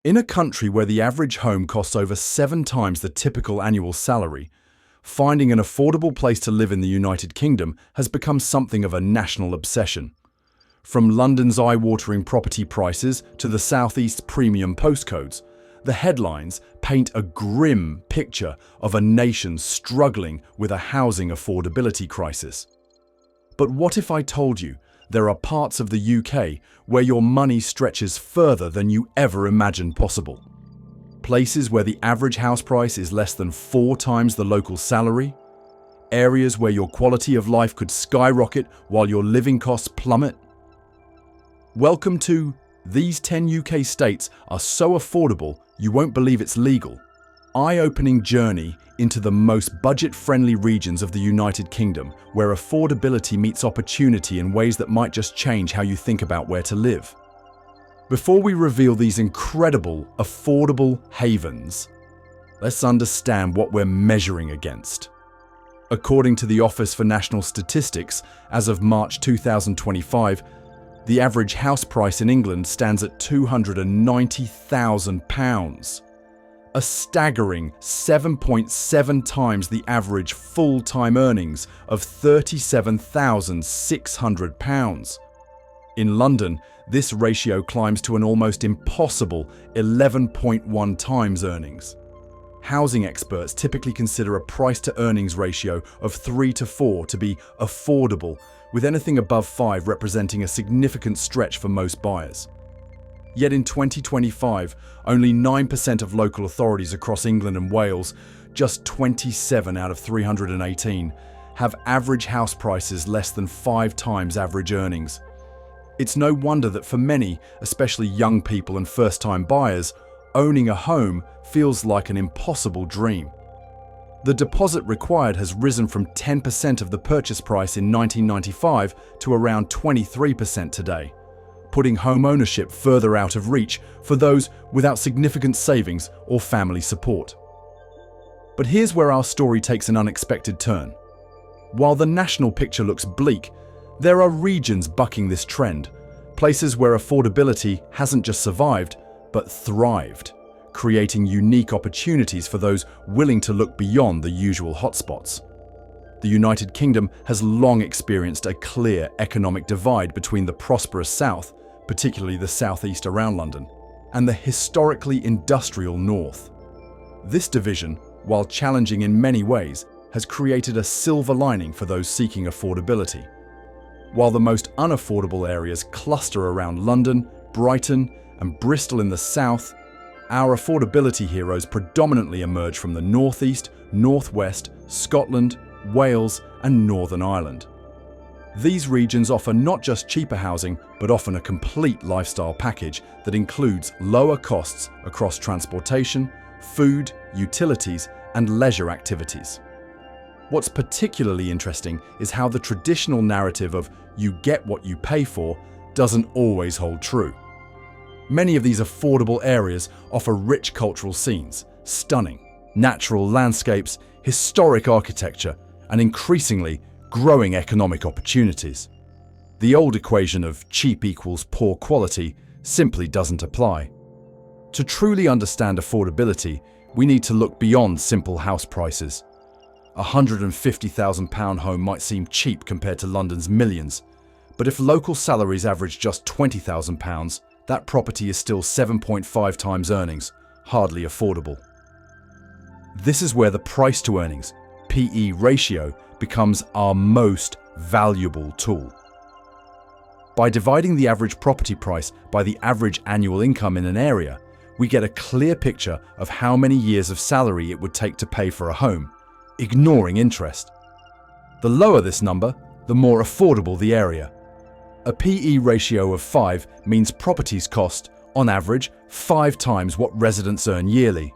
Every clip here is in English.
In a country where the average home costs over 7 times the typical annual salary, finding an affordable place to live in the United Kingdom has become something of a national obsession. From London's eye-watering property prices to the Southeast's premium postcodes, the headlines paint a grim picture of a nation struggling with a housing affordability crisis. But what if I told you there are parts of the UK where your money stretches further than you ever imagined possible? Places where the average house price is less than 4 times the local salary? Areas where your quality of life could skyrocket while your living costs plummet? Welcome to These 10 UK States Are So Affordable You Won't Believe It's Legal. Eye-opening journey into the most budget-friendly regions of the United Kingdom, where affordability meets opportunity in ways that might just change how you think about where to live. Before we reveal these incredible, affordable havens, let's understand what we're measuring against. According to the Office for National Statistics, as of March 2025, the average house price in England stands at £290,000. A staggering 7.7 times the average full-time earnings of £37,600. In London, this ratio climbs to an almost impossible 11.1 times earnings. Housing experts typically consider a price-to-earnings ratio of 3 to 4 to be affordable, with anything above 5 representing a significant stretch for most buyers. Yet in 2025, only 9% of local authorities across England and Wales, just 27 out of 318, have average house prices less than 5 times average earnings. It's no wonder that for many, especially young people and first-time buyers, owning a home feels like an impossible dream. The deposit required has risen from 10% of the purchase price in 1995 to around 23% today, putting home ownership further out of reach for those without significant savings or family support. But here's where our story takes an unexpected turn. While the national picture looks bleak, there are regions bucking this trend, places where affordability hasn't just survived, but thrived, creating unique opportunities for those willing to look beyond the usual hotspots. The United Kingdom has long experienced a clear economic divide between the prosperous south, particularly the southeast around London, and the historically industrial north. This division, while challenging in many ways, has created a silver lining for those seeking affordability. While the most unaffordable areas cluster around London, Brighton, and Bristol in the south, our affordability heroes predominantly emerge from the northeast, northwest, Scotland, Wales, and Northern Ireland. These regions offer not just cheaper housing, but often a complete lifestyle package that includes lower costs across transportation, food, utilities, and leisure activities. What's particularly interesting is how the traditional narrative of "you get what you pay for" doesn't always hold true. Many of these affordable areas offer rich cultural scenes, stunning natural landscapes, historic architecture, and increasingly growing economic opportunities. The old equation of cheap equals poor quality simply doesn't apply. To truly understand affordability, we need to look beyond simple house prices. A £150,000 home might seem cheap compared to London's millions, but if local salaries average just £20,000, that property is still 7.5 times earnings, hardly affordable. This is where the price-to-earnings, PE ratio, becomes our most valuable tool. By dividing the average property price by the average annual income in an area, we get a clear picture of how many years of salary it would take to pay for a home, ignoring interest. The lower this number, the more affordable the area. A PE ratio of 5 means properties cost, on average, 5 times what residents earn yearly.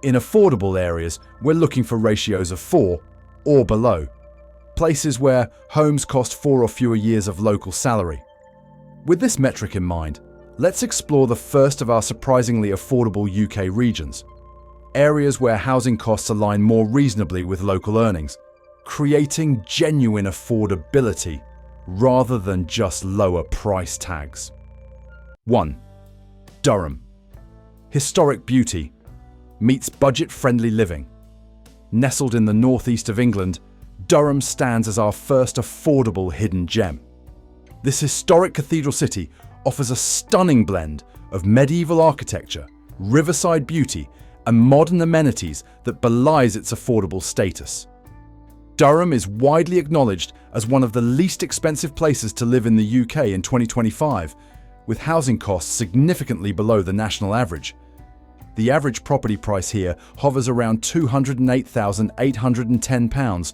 In affordable areas, we're looking for ratios of 4 or below, places where homes cost 4 or fewer years of local salary. With this metric in mind, let's explore the first of our surprisingly affordable UK regions, areas where housing costs align more reasonably with local earnings, creating genuine affordability rather than just lower price tags. 1. Durham. Historic beauty meets budget-friendly living. Nestled in the northeast of England, Durham stands as our first affordable hidden gem. This historic cathedral city offers a stunning blend of medieval architecture, riverside beauty, and modern amenities that belies its affordable status. Durham is widely acknowledged as one of the least expensive places to live in the UK in 2025, with housing costs significantly below the national average. The average property price here hovers around £208,810,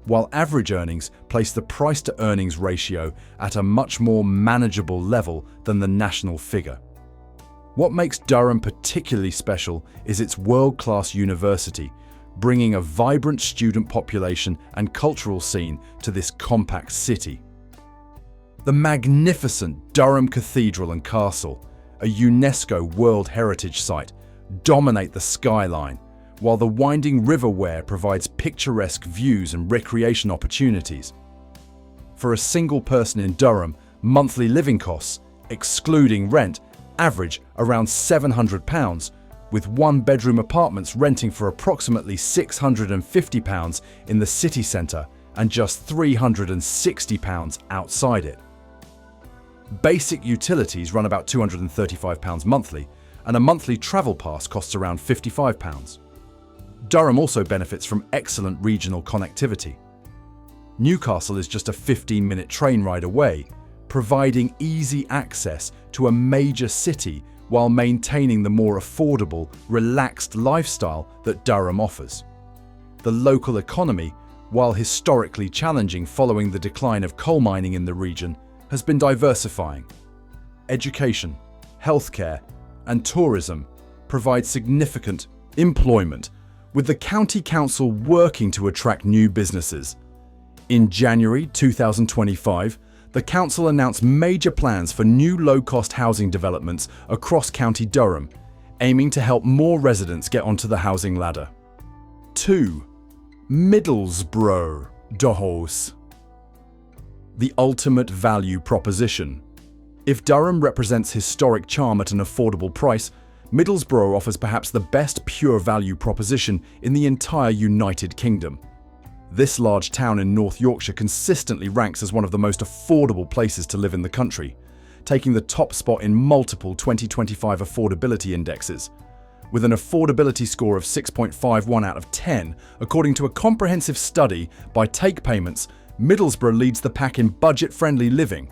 while average earnings place the price-to-earnings ratio at a much more manageable level than the national figure. What makes Durham particularly special is its world-class university, bringing a vibrant student population and cultural scene to this compact city. The magnificent Durham Cathedral and Castle, a UNESCO World Heritage Site, dominate the skyline, while the winding River Wear provides picturesque views and recreation opportunities. For a single person in Durham, monthly living costs, excluding rent, average around £700, with one-bedroom apartments renting for approximately £650 in the city centre and just £360 outside it. Basic utilities run about £235 monthly, and a monthly travel pass costs around £55. Durham also benefits from excellent regional connectivity. Newcastle is just a 15-minute train ride away, providing easy access to a major city while maintaining the more affordable, relaxed lifestyle that Durham offers. The local economy, while historically challenging following the decline of coal mining in the region, has been diversifying. Education, healthcare, and tourism provide significant employment, with the County Council working to attract new businesses. In January 2025, the Council announced major plans for new low-cost housing developments across County Durham, aiming to help more residents get onto the housing ladder. 2. Middlesbrough, Durham. The ultimate value proposition. If Durham represents historic charm at an affordable price, Middlesbrough offers perhaps the best pure value proposition in the entire United Kingdom. This large town in North Yorkshire consistently ranks as one of the most affordable places to live in the country, taking the top spot in multiple 2025 affordability indexes. With an affordability score of 6.51 out of 10, according to a comprehensive study by Take Payments, Middlesbrough leads the pack in budget-friendly living.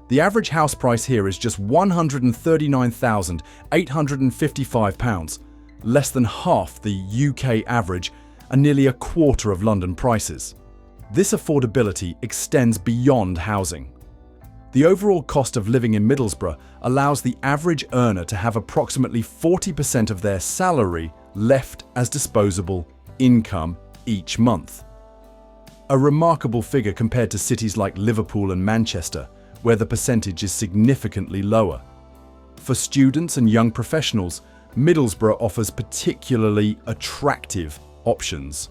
The average house price here is just £139,855, less than half the UK average and nearly a quarter of London prices. This affordability extends beyond housing. The overall cost of living in Middlesbrough allows the average earner to have approximately 40% of their salary left as disposable income each month. A remarkable figure compared to cities like Liverpool and Manchester, where the percentage is significantly lower. For students and young professionals, Middlesbrough offers particularly attractive options.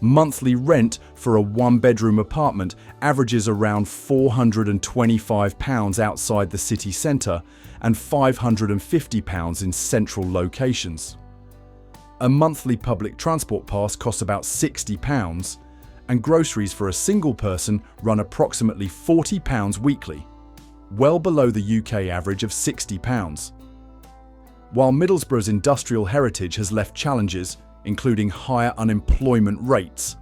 Monthly rent for a one-bedroom apartment averages around £425 outside the city centre and £550 in central locations. A monthly public transport pass costs about £60, and groceries for a single person run approximately £40 weekly, well below the UK average of £60. While Middlesbrough's industrial heritage has left challenges, including higher unemployment rates,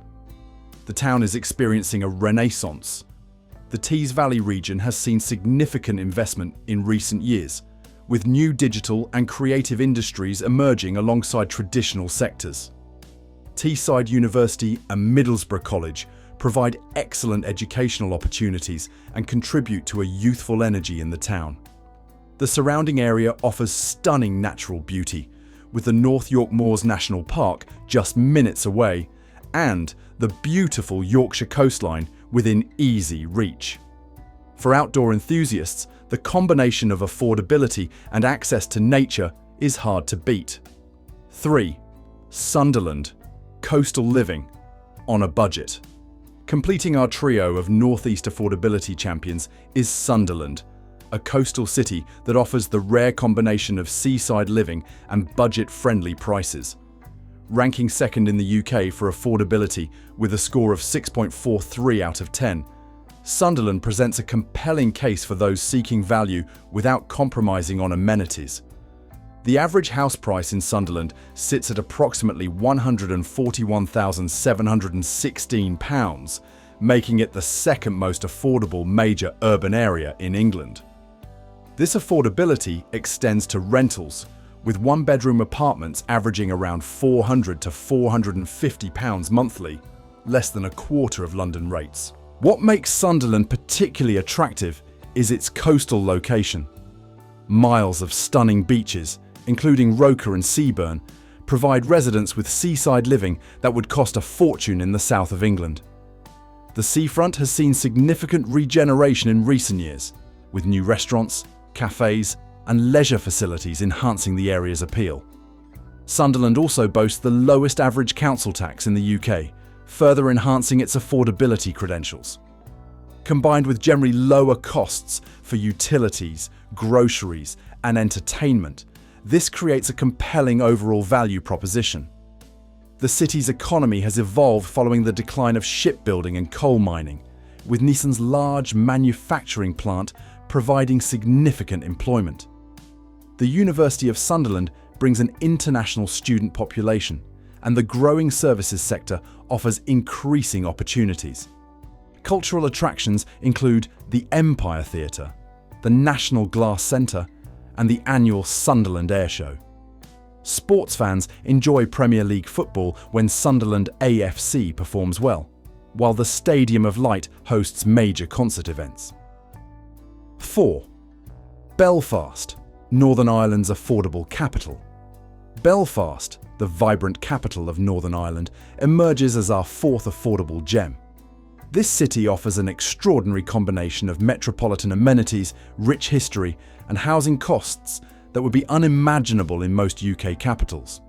the town is experiencing a renaissance. The Tees Valley region has seen significant investment in recent years, with new digital and creative industries emerging alongside traditional sectors. Teesside University and Middlesbrough College provide excellent educational opportunities and contribute to a youthful energy in the town. The surrounding area offers stunning natural beauty, with the North York Moors National Park just minutes away and the beautiful Yorkshire coastline within easy reach. For outdoor enthusiasts, the combination of affordability and access to nature is hard to beat. 3. Sunderland, coastal living on a budget. Completing our trio of Northeast affordability champions is Sunderland, a coastal city that offers the rare combination of seaside living and budget-friendly prices. Ranking second in the UK for affordability with a score of 6.43 out of 10, Sunderland presents a compelling case for those seeking value without compromising on amenities. The average house price in Sunderland sits at approximately £141,716, making it the second most affordable major urban area in England. This affordability extends to rentals, with one-bedroom apartments averaging around £400 to £450 monthly, less than a quarter of London rates. What makes Sunderland particularly attractive is its coastal location. Miles of stunning beaches, including Roker and Seaburn, provide residents with seaside living that would cost a fortune in the south of England. The seafront has seen significant regeneration in recent years, with new restaurants, cafes, and leisure facilities enhancing the area's appeal. Sunderland also boasts the lowest average council tax in the UK, further enhancing its affordability credentials. Combined with generally lower costs for utilities, groceries, and entertainment, this creates a compelling overall value proposition. The city's economy has evolved following the decline of shipbuilding and coal mining, with Nissan's large manufacturing plant providing significant employment. The University of Sunderland brings an international student population, and the growing services sector offers increasing opportunities. Cultural attractions include the Empire Theatre, the National Glass Centre, and the annual Sunderland Air Show. Sports fans enjoy Premier League football when Sunderland AFC performs well, while the Stadium of Light hosts major concert events. 4. Belfast, Northern Ireland's affordable capital. Belfast, the vibrant capital of Northern Ireland, emerges as our fourth affordable gem. This city offers an extraordinary combination of metropolitan amenities, rich history, and housing costs that would be unimaginable in most UK capitals.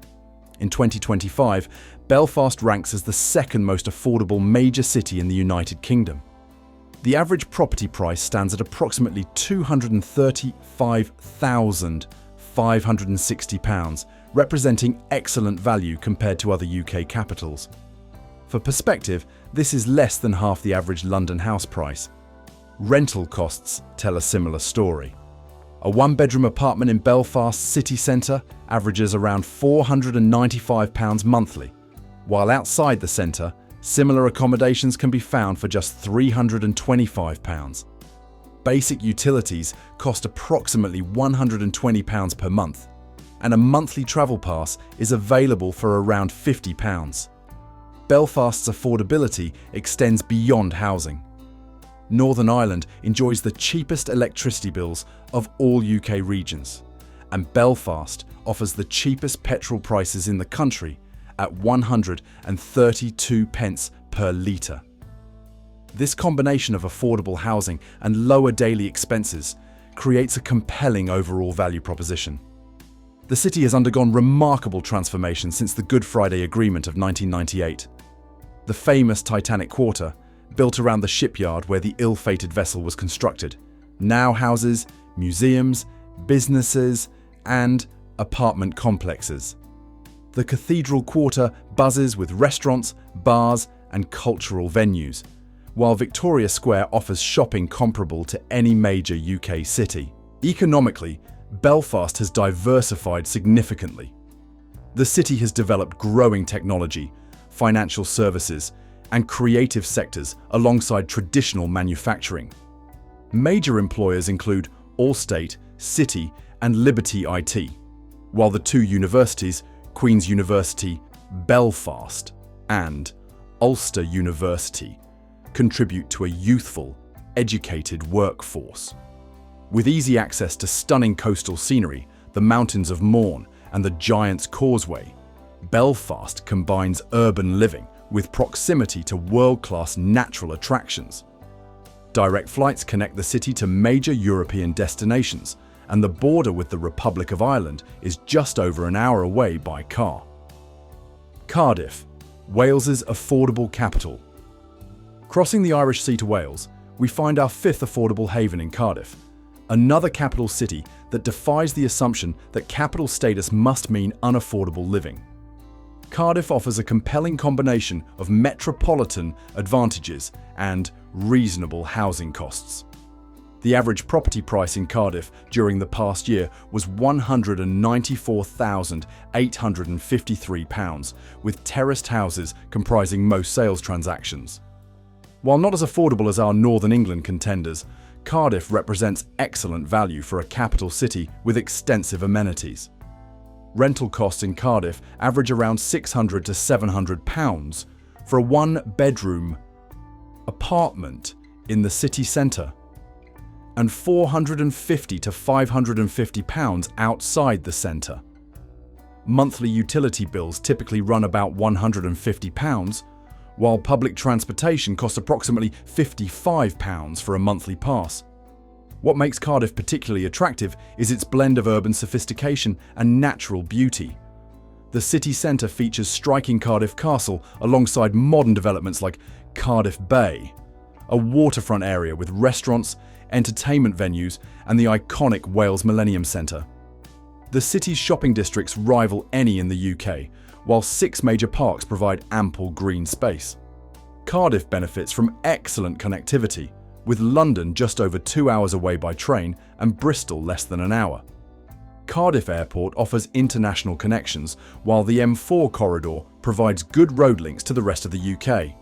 In 2025, Belfast ranks as the second most affordable major city in the United Kingdom. The average property price stands at approximately £235,560, representing excellent value compared to other UK capitals. For perspective, this is less than half the average London house price. Rental costs tell a similar story. A one-bedroom apartment in Belfast city centre averages around £495 monthly, while outside the centre, similar accommodations can be found for just £325. Basic utilities cost approximately £120 per month, and a monthly travel pass is available for around £50. Belfast's affordability extends beyond housing. Northern Ireland enjoys the cheapest electricity bills of all UK regions, and Belfast offers the cheapest petrol prices in the country at 132 pence per litre. This combination of affordable housing and lower daily expenses creates a compelling overall value proposition. The city has undergone remarkable transformation since the Good Friday Agreement of 1998. The famous Titanic Quarter, built around the shipyard where the ill-fated vessel was constructed, now houses museums, businesses, and apartment complexes. The Cathedral Quarter buzzes with restaurants, bars, and cultural venues, while Victoria Square offers shopping comparable to any major UK city. Economically, Belfast has diversified significantly. The city has developed growing technology, financial services, and creative sectors alongside traditional manufacturing. Major employers include Allstate, City, and Liberty IT, while the two universities, Queen's University, Belfast, and Ulster University, contribute to a youthful, educated workforce. With easy access to stunning coastal scenery, the Mountains of Mourne, and the Giant's Causeway, Belfast combines urban living with proximity to world-class natural attractions. Direct flights connect the city to major European destinations, and the border with the Republic of Ireland is just over an hour away by car. Cardiff, Wales's affordable capital. Crossing the Irish Sea to Wales, we find our fifth affordable haven in Cardiff, another capital city that defies the assumption that capital status must mean unaffordable living. Cardiff offers a compelling combination of metropolitan advantages and reasonable housing costs. The average property price in Cardiff during the past year was £194,853, with terraced houses comprising most sales transactions. While not as affordable as our Northern England contenders, Cardiff represents excellent value for a capital city with extensive amenities. Rental costs in Cardiff average around £600 to £700 for a one-bedroom apartment in the city centre, and £450 to £550 outside the centre. Monthly utility bills typically run about £150, while public transportation costs approximately £55 for a monthly pass. What makes Cardiff particularly attractive is its blend of urban sophistication and natural beauty. The city centre features striking Cardiff Castle alongside modern developments like Cardiff Bay, a waterfront area with restaurants, entertainment venues, and the iconic Wales Millennium Centre. The city's shopping districts rival any in the UK, while 6 major parks provide ample green space. Cardiff benefits from excellent connectivity, with London just over 2 hours away by train and Bristol less than an hour. Cardiff Airport offers international connections, while the M4 corridor provides good road links to the rest of the UK.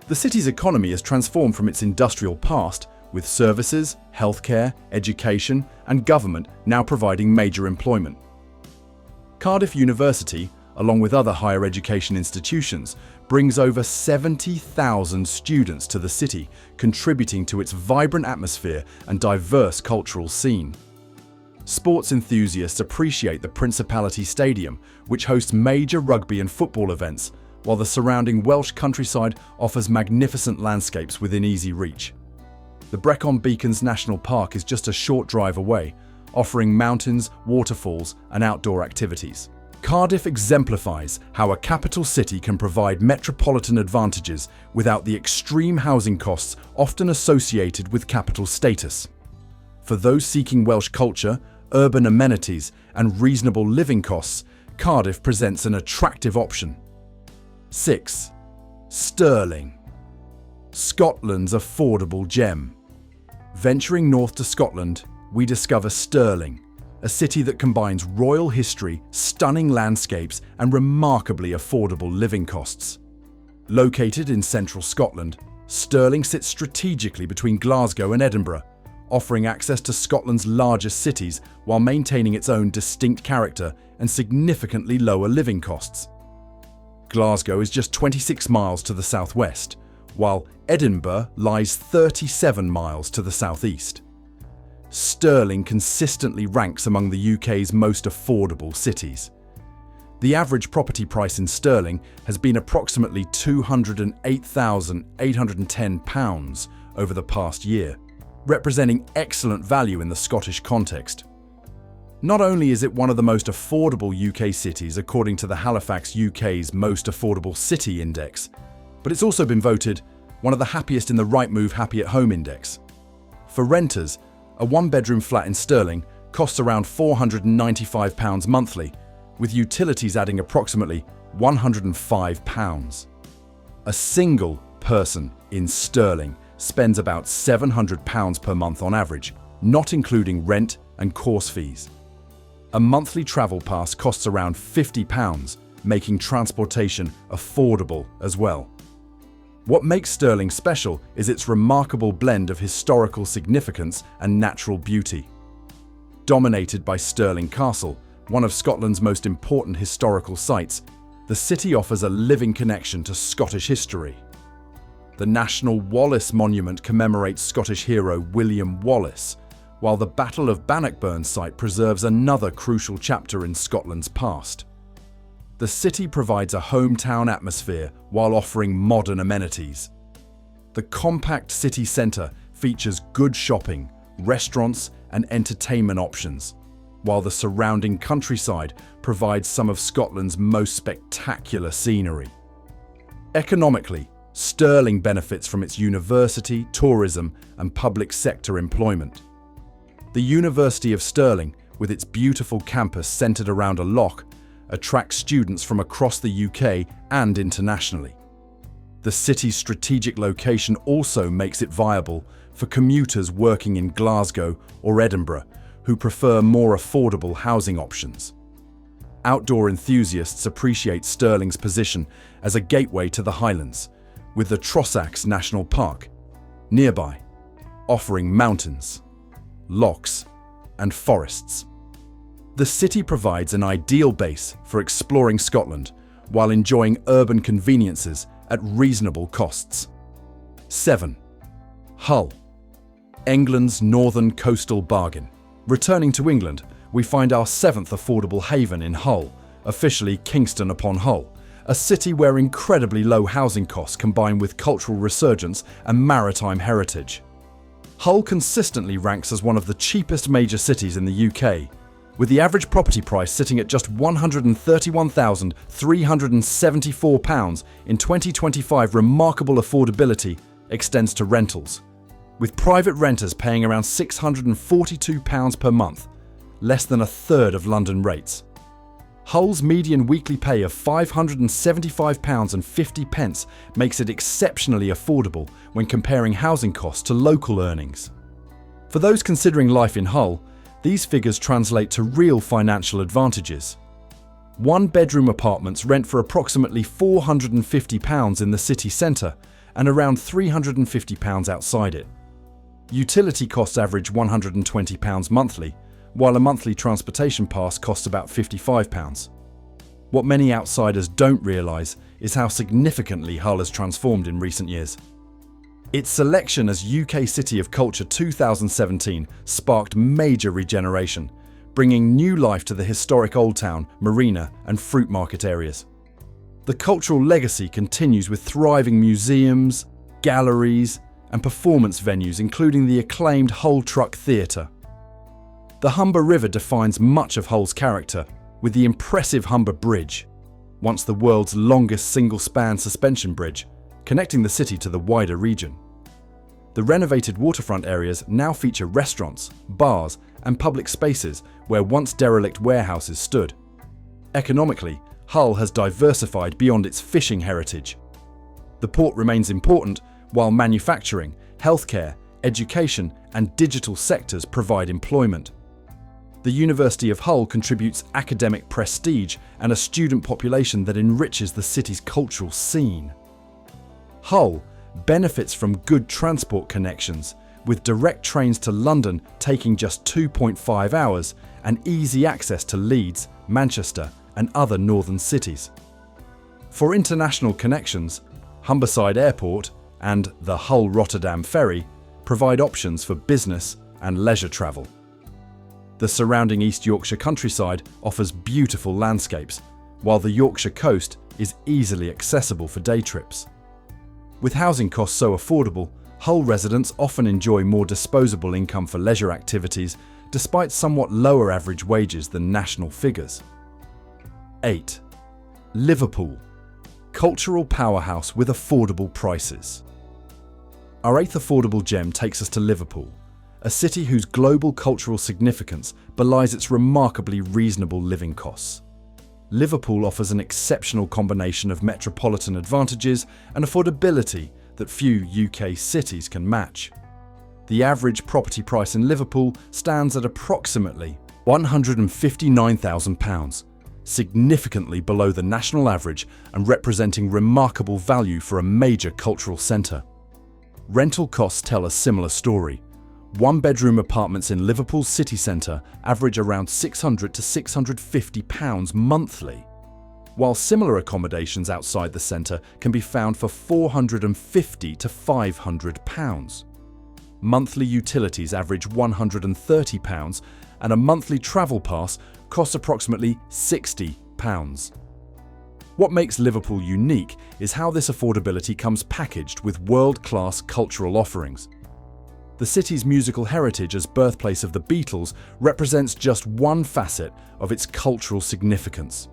The city's economy has transformed from its industrial past, with services, healthcare, education, and government now providing major employment. Cardiff University, along with other higher education institutions, brings over 70,000 students to the city, contributing to its vibrant atmosphere and diverse cultural scene. Sports enthusiasts appreciate the Principality Stadium, which hosts major rugby and football events, while the surrounding Welsh countryside offers magnificent landscapes within easy reach. The Brecon Beacons National Park is just a short drive away, offering mountains, waterfalls, and outdoor activities. Cardiff exemplifies how a capital city can provide metropolitan advantages without the extreme housing costs often associated with capital status. For those seeking Welsh culture, urban amenities, and reasonable living costs, Cardiff presents an attractive option. 6. Stirling, Scotland's affordable gem. Venturing north to Scotland, we discover Stirling, a city that combines royal history, stunning landscapes, and remarkably affordable living costs. Located in central Scotland, Stirling sits strategically between Glasgow and Edinburgh, offering access to Scotland's largest cities while maintaining its own distinct character and significantly lower living costs. Glasgow is just 26 miles to the southwest, while Edinburgh lies 37 miles to the southeast. Stirling consistently ranks among the UK's most affordable cities. The average property price in Stirling has been approximately £208,810 over the past year, representing excellent value in the Scottish context. Not only is it one of the most affordable UK cities according to the Halifax UK's Most Affordable City Index, but it's also been voted one of the happiest in the Rightmove Happy at Home Index. For renters, a one-bedroom flat in Stirling costs around £495 monthly, with utilities adding approximately £105. A single person in Stirling spends about £700 per month on average, not including rent and course fees. A monthly travel pass costs around £50, making transportation affordable as well. What makes Stirling special is its remarkable blend of historical significance and natural beauty. Dominated by Stirling Castle, one of Scotland's most important historical sites, the city offers a living connection to Scottish history. The National Wallace Monument commemorates Scottish hero William Wallace, while the Battle of Bannockburn site preserves another crucial chapter in Scotland's past. The city provides a hometown atmosphere while offering modern amenities. The compact city centre features good shopping, restaurants, and entertainment options, while the surrounding countryside provides some of Scotland's most spectacular scenery. Economically, Stirling benefits from its university, tourism, and public sector employment. The University of Stirling, with its beautiful campus centred around a loch, attracts students from across the UK and internationally. The city's strategic location also makes it viable for commuters working in Glasgow or Edinburgh who prefer more affordable housing options. Outdoor enthusiasts appreciate Stirling's position as a gateway to the Highlands, with the Trossachs National Park nearby, offering mountains, lochs, and forests. The city provides an ideal base for exploring Scotland while enjoying urban conveniences at reasonable costs. 7. Hull, England's northern coastal bargain. Returning to England, we find our 7th affordable haven in Hull, officially Kingston upon Hull, a city where incredibly low housing costs combine with cultural resurgence and maritime heritage. Hull consistently ranks as one of the cheapest major cities in the UK, with the average property price sitting at just £131,374 in 2025. Remarkable affordability extends to rentals, with private renters paying around £642 per month, less than a third of London rates. Hull's median weekly pay of £575.50 makes it exceptionally affordable when comparing housing costs to local earnings. For those considering life in Hull, these figures translate to real financial advantages. One-bedroom apartments rent for approximately £450 in the city centre and around £350 outside it. Utility costs average £120 monthly, while a monthly transportation pass costs about £55. What many outsiders don't realise is how significantly Hull has transformed in recent years. Its selection as UK City of Culture 2017 sparked major regeneration, bringing new life to the historic Old Town, Marina and Fruit Market areas. The cultural legacy continues with thriving museums, galleries and performance venues, including the acclaimed Hull Truck Theatre. The Humber River defines much of Hull's character, with the impressive Humber Bridge, once the world's longest single-span suspension bridge, connecting the city to the wider region. The renovated waterfront areas now feature restaurants, bars, and public spaces where once derelict warehouses stood. Economically, Hull has diversified beyond its fishing heritage. The port remains important, while manufacturing, healthcare, education, and digital sectors provide employment. The University of Hull contributes academic prestige and a student population that enriches the city's cultural scene. Hull benefits from good transport connections, with direct trains to London taking just 2.5 hours and easy access to Leeds, Manchester and other northern cities. For international connections, Humberside Airport and the Hull-Rotterdam Ferry provide options for business and leisure travel. The surrounding East Yorkshire countryside offers beautiful landscapes, while the Yorkshire coast is easily accessible for day trips. With housing costs so affordable, Hull residents often enjoy more disposable income for leisure activities, despite somewhat lower average wages than national figures. 8. Liverpool, cultural powerhouse with affordable prices. Our 8th affordable gem takes us to Liverpool, a city whose global cultural significance belies its remarkably reasonable living costs. Liverpool offers an exceptional combination of metropolitan advantages and affordability that few UK cities can match. The average property price in Liverpool stands at approximately £159,000, significantly below the national average and representing remarkable value for a major cultural centre. Rental costs tell a similar story. One-bedroom apartments in Liverpool's city centre average around £600 to £650 monthly, while similar accommodations outside the centre can be found for £450 to £500. Monthly utilities average £130 and a monthly travel pass costs approximately £60. What makes Liverpool unique is how this affordability comes packaged with world-class cultural offerings. The city's musical heritage as birthplace of the Beatles represents just one facet of its cultural significance.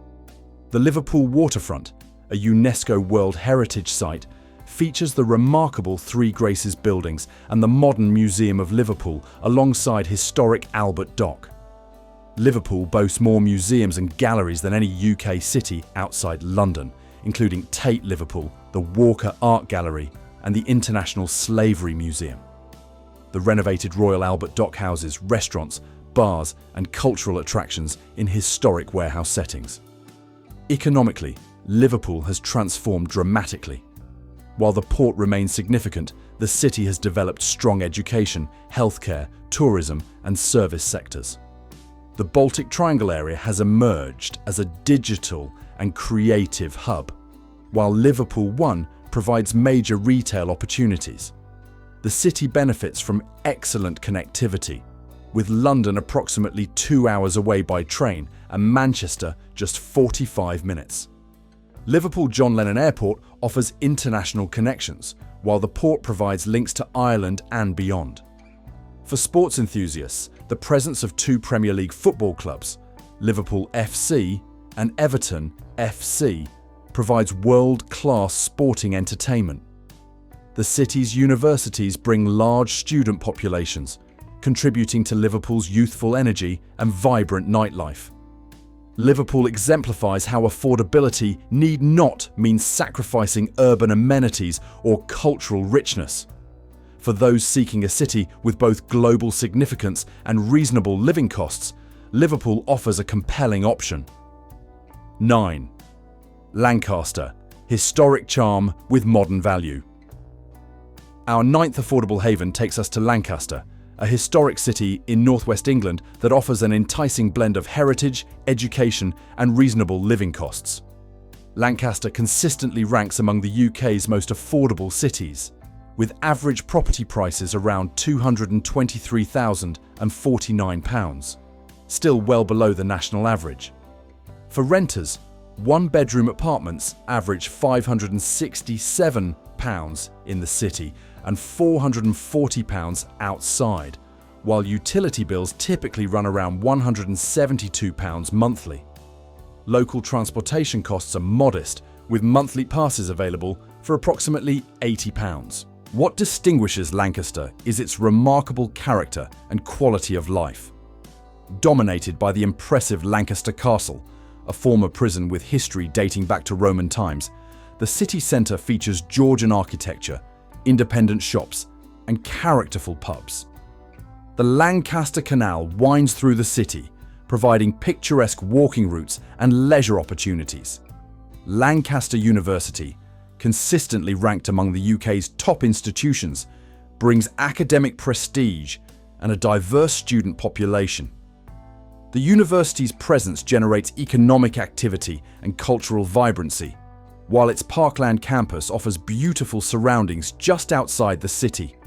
The Liverpool Waterfront, a UNESCO World Heritage Site, features the remarkable Three Graces buildings and the modern Museum of Liverpool alongside historic Albert Dock. Liverpool boasts more museums and galleries than any UK city outside London, including Tate Liverpool, the Walker Art Gallery, and the International Slavery Museum. The renovated Royal Albert Dock houses restaurants, bars, and cultural attractions in historic warehouse settings. Economically, Liverpool has transformed dramatically. While the port remains significant, the city has developed strong education, healthcare, tourism, and service sectors. The Baltic Triangle area has emerged as a digital and creative hub, while Liverpool One provides major retail opportunities. The city benefits from excellent connectivity, with London approximately 2 hours away by train and Manchester just 45 minutes. Liverpool John Lennon Airport offers international connections, while the port provides links to Ireland and beyond. For sports enthusiasts, the presence of two Premier League football clubs, Liverpool FC and Everton FC, provides world-class sporting entertainment. The city's universities bring large student populations, contributing to Liverpool's youthful energy and vibrant nightlife. Liverpool exemplifies how affordability need not mean sacrificing urban amenities or cultural richness. For those seeking a city with both global significance and reasonable living costs, Liverpool offers a compelling option. 9. Lancaster, historic charm with modern value. Our ninth affordable haven takes us to Lancaster, a historic city in northwest England that offers an enticing blend of heritage, education, and reasonable living costs. Lancaster consistently ranks among the UK's most affordable cities, with average property prices around £223,049, still well below the national average. For renters, one-bedroom apartments average £567 in the city and £440 outside, while utility bills typically run around £172 monthly. Local transportation costs are modest, with monthly passes available for approximately £80. What distinguishes Lancaster is its remarkable character and quality of life. Dominated by the impressive Lancaster Castle, a former prison with history dating back to Roman times, the city centre features Georgian architecture, independent shops, and characterful pubs. The Lancaster Canal winds through the city, providing picturesque walking routes and leisure opportunities. Lancaster University, consistently ranked among the UK's top institutions, brings academic prestige and a diverse student population. The university's presence generates economic activity and cultural vibrancy, while its Parkland campus offers beautiful surroundings just outside the city.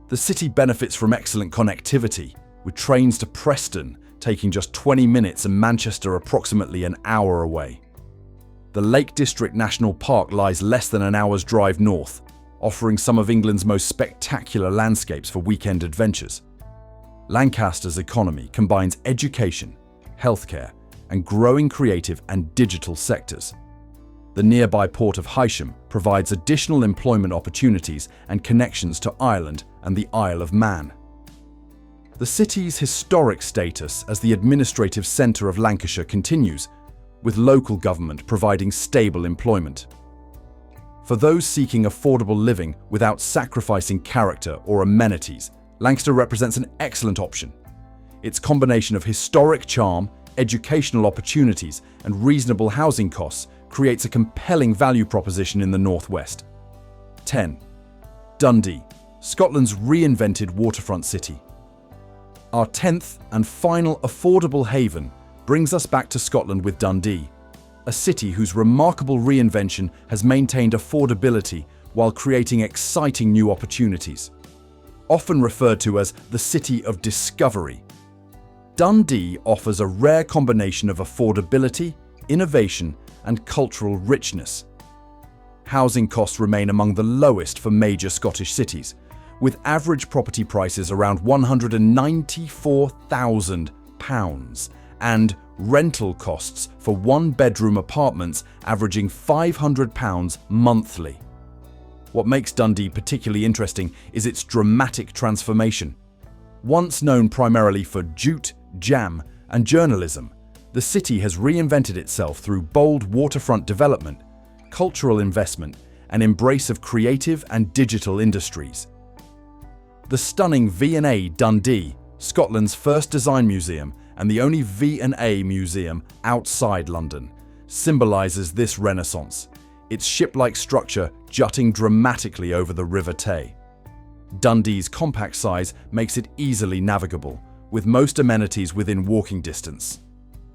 The city benefits from excellent connectivity, with trains to Preston taking just 20 minutes and Manchester approximately an hour away. The Lake District National Park lies less than an hour's drive north, offering some of England's most spectacular landscapes for weekend adventures. Lancaster's economy combines education, healthcare, and growing creative and digital sectors. The nearby port of Heysham provides additional employment opportunities and connections to Ireland and the Isle of Man. The city's historic status as the administrative centre of Lancashire continues, with local government providing stable employment. For those seeking affordable living without sacrificing character or amenities, Lancaster represents an excellent option. Its combination of historic charm, educational opportunities, and reasonable housing costs creates a compelling value proposition in the northwest. 10. Dundee, Scotland's reinvented waterfront city. Our 10th and final affordable haven brings us back to Scotland with Dundee, a city whose remarkable reinvention has maintained affordability while creating exciting new opportunities. Often referred to as the City of Discovery, Dundee offers a rare combination of affordability, innovation, and cultural richness. Housing costs remain among the lowest for major Scottish cities, with average property prices around £194,000 and rental costs for one-bedroom apartments averaging £500 monthly. What makes Dundee particularly interesting is its dramatic transformation. Once known primarily for jute, jam, and journalism, the city has reinvented itself through bold waterfront development, cultural investment, and embrace of creative and digital industries. The stunning V&A Dundee, Scotland's first design museum and the only V&A museum outside London, symbolises this renaissance, its ship-like structure jutting dramatically over the River Tay. Dundee's compact size makes it easily navigable, with most amenities within walking distance.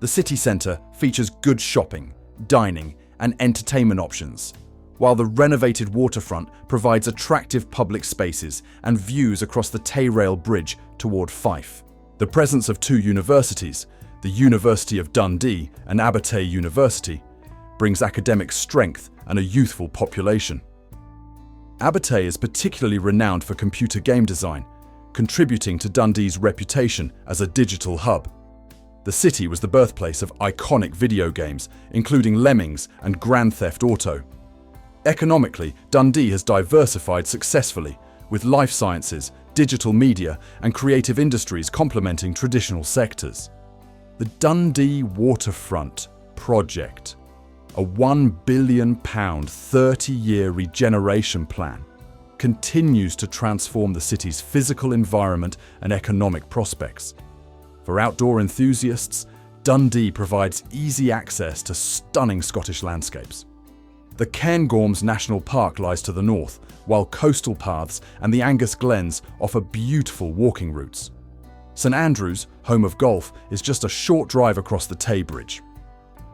The city centre features good shopping, dining, and entertainment options, while the renovated waterfront provides attractive public spaces and views across the Tay-rail bridge toward Fife. The presence of two universities, the University of Dundee and Abertay University, brings academic strength and a youthful population. Abertay is particularly renowned for computer game design, contributing to Dundee's reputation as a digital hub. The city was the birthplace of iconic video games, including Lemmings and Grand Theft Auto. Economically, Dundee has diversified successfully, with life sciences, digital media, and creative industries complementing traditional sectors. The Dundee Waterfront project, a £1 billion 30-year regeneration plan, continues to transform the city's physical environment and economic prospects. For outdoor enthusiasts, Dundee provides easy access to stunning Scottish landscapes. The Cairngorms National Park lies to the north, while coastal paths and the Angus Glens offer beautiful walking routes. St Andrews, home of golf, is just a short drive across the Tay Bridge.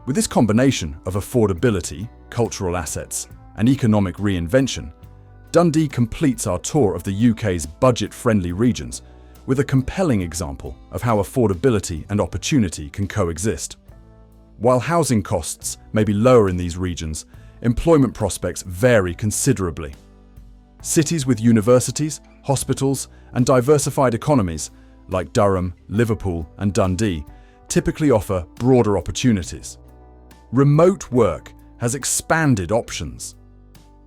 With this combination of affordability, cultural assets, and economic reinvention, Dundee completes our tour of the UK's budget-friendly regions with a compelling example of how affordability and opportunity can coexist. While housing costs may be lower in these regions, employment prospects vary considerably. Cities with universities, hospitals, and diversified economies, like Durham, Liverpool, and Dundee, typically offer broader opportunities. Remote work has expanded options,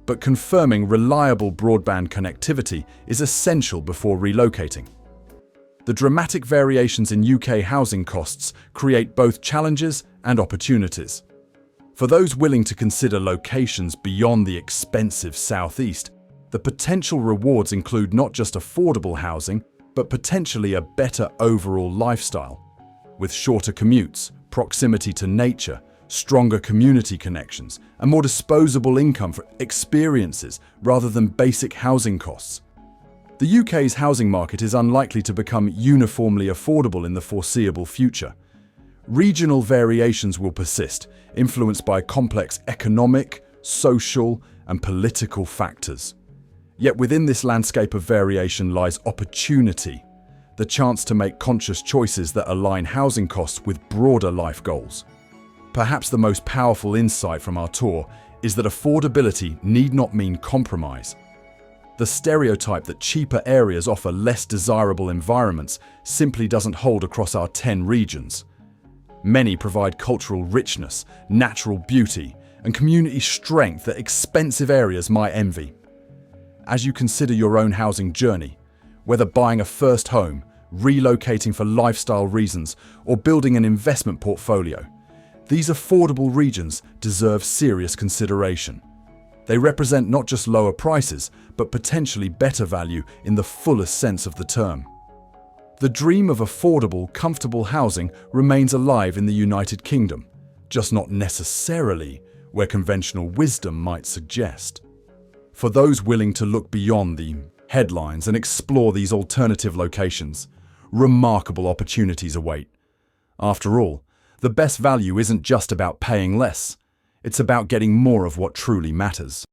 but confirming reliable broadband connectivity is essential before relocating. The dramatic variations in UK housing costs create both challenges and opportunities. For those willing to consider locations beyond the expensive southeast, the potential rewards include not just affordable housing, but potentially a better overall lifestyle, with shorter commutes, proximity to nature, stronger community connections, and more disposable income for experiences rather than basic housing costs. The UK's housing market is unlikely to become uniformly affordable in the foreseeable future. Regional variations will persist, influenced by complex economic, social, and political factors. Yet within this landscape of variation lies opportunity, the chance to make conscious choices that align housing costs with broader life goals. Perhaps the most powerful insight from our tour is that affordability need not mean compromise. The stereotype that cheaper areas offer less desirable environments simply doesn't hold across our 10 regions. Many provide cultural richness, natural beauty, and community strength that expensive areas might envy. As you consider your own housing journey, whether buying a first home, relocating for lifestyle reasons, or building an investment portfolio, these affordable regions deserve serious consideration. They represent not just lower prices, but potentially better value in the fullest sense of the term. The dream of affordable, comfortable housing remains alive in the United Kingdom, just not necessarily where conventional wisdom might suggest. For those willing to look beyond the headlines and explore these alternative locations, remarkable opportunities await. After all, the best value isn't just about paying less, it's about getting more of what truly matters.